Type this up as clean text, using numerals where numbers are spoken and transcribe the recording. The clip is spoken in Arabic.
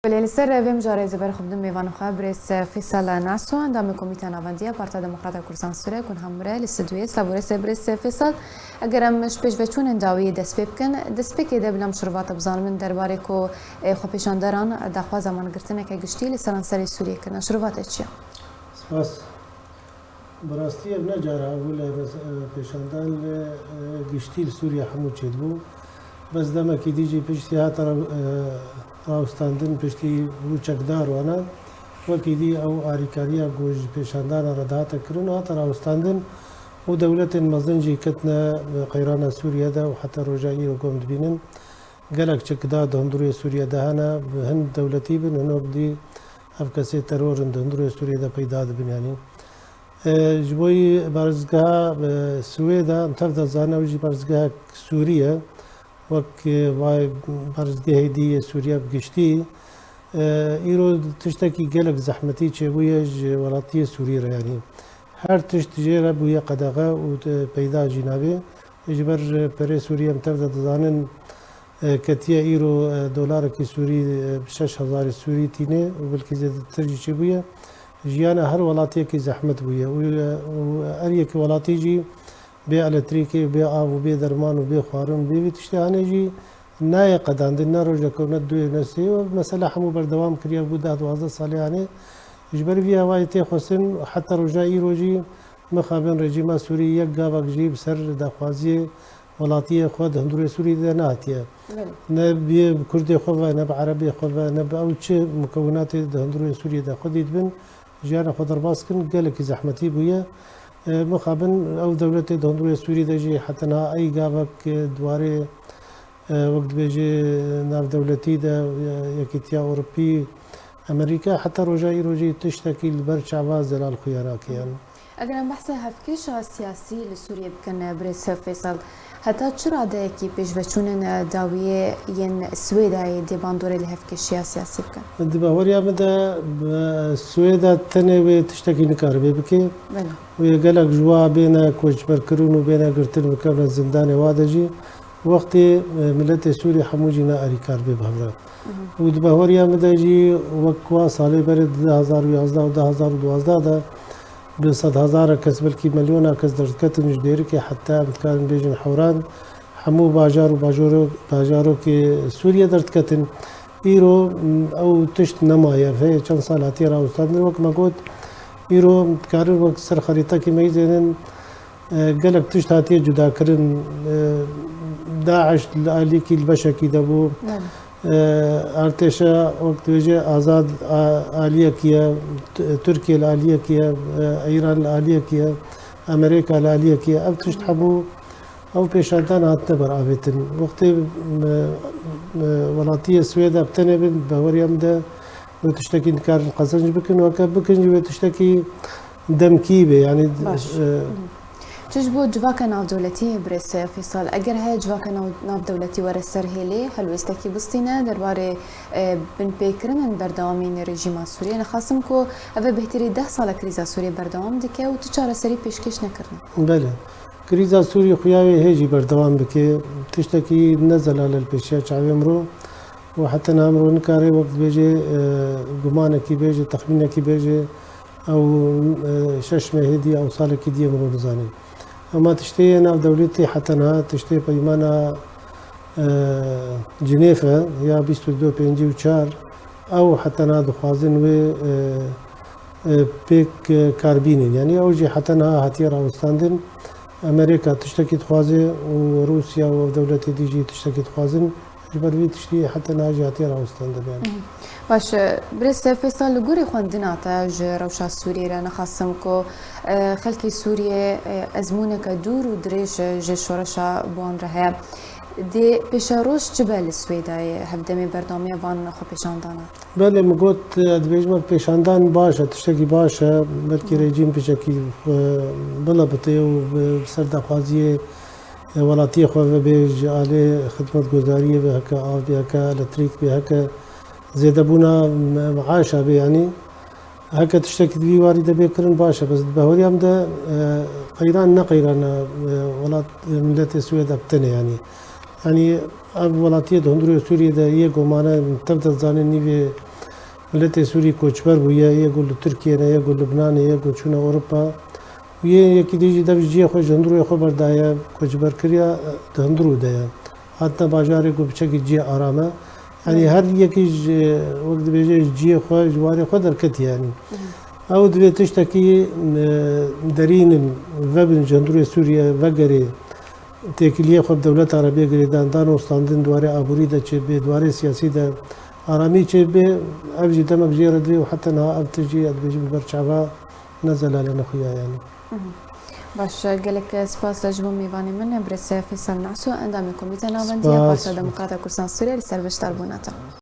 Belirlisler vem jare ziber xubdum mevan xabres Faisal Naso endam komitea navandiya Partia Demokrata Kursan Suriye kun hamre listudye slavore sebres Faisal اگرم شپش و چون انداوی دست بکن دست بکی دبلم شروعات بزن من درباره کو خپشانداران دخوا زمان گرتنه که گشتی لسان سری سوریه کنه شروعات چیه؟ سپاس براستی اب نجاره ولی پیشاندان گشتی سوریه همون چید بو بس دم کی دیجی پشتی هات راوستاندن پشتی روچکدار وانا وکی دی او آریکاریا گوش پیشاندان را دهات کرن هات راوستاندن و دولت مزنجی کتنا قیران سوریه ده و حتی رجایی رو قوم دبینن قالك چکدا دهندروی سوریه دهانا هند دولتی بن هنوک دی افکاسی ترور دهندروی سوریه ده پیدا دبن یعنی جبوی بارزگاه سویدا متفضل زانه وجی بارزگاه سوریه وك واي بارزگاه دی سوریه بگشتی ایرو تشتکی قالك زحمتی چه بویج ولاتی سوریه یعنی هر تشت جيرة بويا قدغة وبيدا جنابي إجبر بري سوريا متفضل تزانن كتيا إيرو دولار كي سوري بشش هزار سوري تيني وبالكي زيد ترجي شي بويا جيانا هر ولاتي كي زحمت بويا وأريا كي ولاتي جي بي ألتريكي بي آب وبي درمان وبي خوارن بي تشتهاني جي نايا قدان دينا روجا كونت دوي نسي ومسألة حمو بردوام كريا بودا 12 صالي يعني إجباري فيها وايتي حسن حتى رجائي روجي مخابن رجيم سوري يقابك جيب سر دخوازي ولاتية خود هندوري سوري ده ناتية نبي كردي خوفا نب عربي خوفا نب أو شيء مكونات هندوري سوري ده خود يدبن جانا خود رباسكن قالك زحمتي بويا مخابن أو دولة هندوري سوري ده جي حتى نا أي قابك دواري وقت بيجي ناف دولتي ده يكتيا أوروبي أمريكا حتى روجي تشتكي البرج عواز دلال خياراك يعني. اگر ام بحث هفکش سیاسی لسوریه بکن برس فیصل حتی چرا ده کی پیش وچونن داویه ین سویدا دی باندور الهفکش سیاسی بکن دي بهوريا مدى السويدا تنوي تشتكي نكاربي بكي ويقالك جوا بينا كوش بركرون وبينا قرتن بكابنا الزندان وادجي وقت ملت سوري حموجينا أريكار بهورا ودبهوريا مدى جي وكوا صالي برد 2011 و 2012 ده ب 100,000 كس بلكي مليون كس دركت مجديركي حتى بتكان بيجن حوران حمو باجارو كي سوريا دركتن ايرو او تشت نمايا في كم سال هاتيرا وستان وقت ما قلت ايرو بتكارن وقت سر خريطة كي ميزينن قالك تشت هاتي جدا كرن داعش الاليكي البشكي دبو ارتشا وقت بيجي آزاد آلية كيا تركيا الآلية كيا إيران الآلية كيا أمريكا الآلية كيا أو تشتحبوا أو بيشانتان هاتنبر آفتن وقت ولاتية السويدة بتنبن بهوريا مدى وتشتكي نكار قصنج بكن وكاب بكن وتشتكي دمكيبة يعني تجبو جواك ناف دولتي برس فيصل اگر هي جواك ناف دولتي ورا سر هيلي حلو استكي بستينا درباره بن بيكرن بردوامين رژیم سوریه نخواستم کو اوه بهتری 10 سال کریزا سوریه بردوام دکه و تو چاره سری پیشکش نکردن بله كريزا سوري خياوي هيجي بردوام بكي تشتكي نزل على البشيا شعبي امرو وحتى نامرو نكاري وقت بيجي قمانة كي بيجي تخمينة كي بيجي او ششمة هدي او صالة كي دي امرو نزاني اما تشتي ناف دولتي حتى انها تشتي بيمانا جنيفا يا 22 بينجي وشار او حتى انها دخوازن و بيك كاربينين يعني اوجي حتى انها هاتيرا وستاندن امريكا تشتكي تخوازي وروسيا ودولتي ديجي تشتكي تخوازن جبروي تشتي حتى انها هاتيرا وستاندن يعني باش برس فيصل لغوري خواندناتا ج روشا سوريا رانا خاصمكو خلكي سوريا ازمونك دور ودريش ج شورشا بوان رها دي بيشاروش جبل السويداي هبدمي بردامي وان خو بيشاندانا بله مقوت ادبيجمك بيشاندان باشا تشتكي باشا بلكي ريجيم بشكي بلا بطيو بسرد خوازيه ولاتي خو بيج عليه خدمه گزاريه بهكا آف بهكا الكتريك بهكا زيادة بونا معاشة يعني هكا تشتكي بي واردة بيكرن باشا بس بهوريا مدى قيران نقيران ولات ملت السويد بتني يعني ولاتية هندرو سوريا دا يجو معنا تبدأ زاني نيفي ملت سوری کوچبر بوده یه گل ترکیه نه یه گل لبنان یه گل چون اروپا و یکی دیگه دبیجی خوش هندروی خو بردایا کوچبر کریا هندرو دایا حتی باجاری کو بچه جی آرامه یعنی هر یکی وقت بیجی جی خو جواری خو درکت یعنی او دوی تشتکی درین وبن جندروی سوریه وگری تکلیه خود دولت عربی گریدان دان استاندن دواره عبوری ده چه به دواره سیاسی ده آرامی چه به ابجی دم ابجی ردوی و حتی نه ابتجی ادبیجی برچعبا نزل على نخويا يعني. باش قالك سباس لجبو ميفاني من بريس فيصل نعسو اندام كوميتي نافنديا بارتا ديمقراطيا كردستان سوريا لسربش تربوناتا.